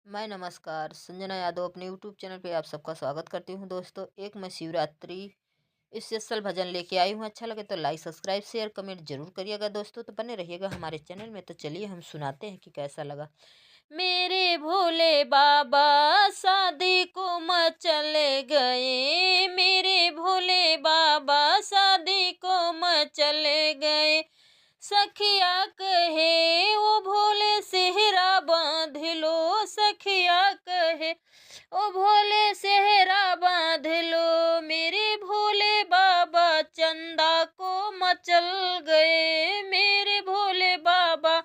मैं नमस्कार संजना यादव अपने यूट्यूब चैनल पे आप सबका स्वागत करती हूँ। दोस्तों, एक मैं शिवरात्रि स्पेशल भजन लेके आई हूँ। अच्छा लगे तो लाइक सब्सक्राइब शेयर कमेंट जरूर करिएगा। दोस्तों, तो बने रहिएगा हमारे चैनल में। तो चलिए हम सुनाते हैं कि कैसा लगा। मेरे भोले बाबा शादी को मचले गए, मेरे भोले बाबा शादी को मचले गए। सखिया कहे ओ भोले सेहरा बांध लो, सखिया कहे ओ भोले सेहरा बांध लो। मेरे भोले बाबा चंदा को मचल गए, मेरे भोले बाबा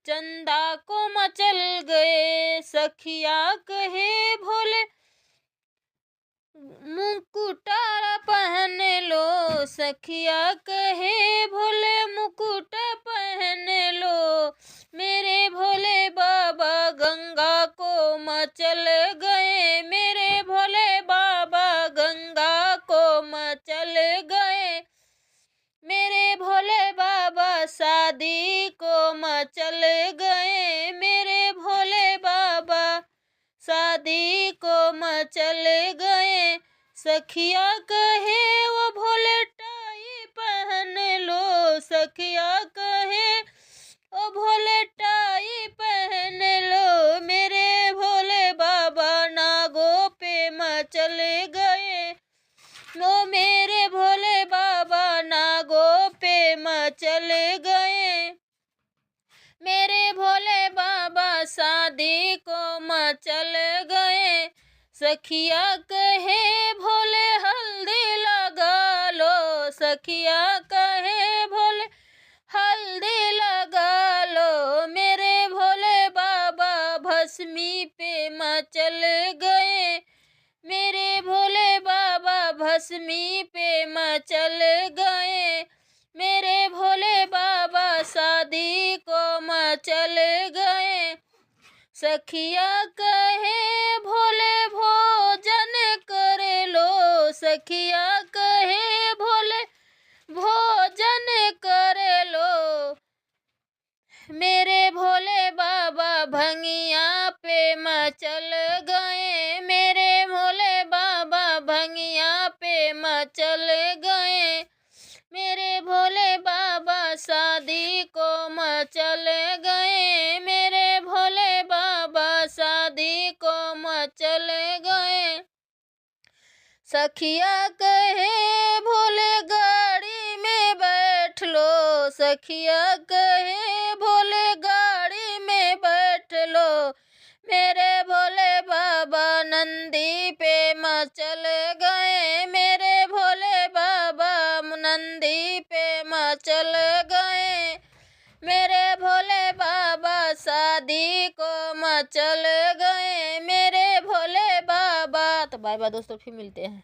चंदा को मचल गए। सखिया कहे भोले मुकुटारा पहन लो, सखिया कहे भोले मुकुट पहन लो। मेरे भोले बाबा गंगा को मचल गए, मेरे भोले बाबा गंगा को मचल गए। मेरे भोले बाबा शादी को मचल गए, मेरे भोले बाबा शादी को मचल गए। सखिया कहे वो भोले टाई पहन लो, सखिया कहे ओ भोले टाई पहन लो। मेरे भोले बाबा नागों पे मचल गए, नो मेरे भोले बाबा नागों पे मचल गए। मेरे भोले बाबा शादी को मचल गए। सखिया कहे भोले हल्दी लगा लो, सखिया कहे भोले हल्दी लगा लो। मेरे भोले बाबा भस्मी पे मचल गए, मेरे भोले बाबा भस्मी पे मचल गए। मेरे भोले बाबा शादी को मचल गए। सखिया कहे भोले भोजन कर लो, सखिया कहे भोले भोजन कर लो। मेरे भोले बाबा भंगिया पे मचल गए, मेरे भोले बाबा भंगिया पे मचल गए। मेरे भोले बाबा शादी को मचल गए, मेरे भोले बाबा शादी को मचल गए। सखिया कहे भोले गाड़ी में बैठ लो, सखिया कहे भोले गाड़ी में बैठ लो। मेरे भोले बाबा नंदी पे मचल गए, मेरे भोले बाबा नंदी पे मचल गए। मेरे भोले बाबा शादी को मचल गए, मेरे भोले बाबा। तो बाय बाय दोस्तों, फिर मिलते हैं।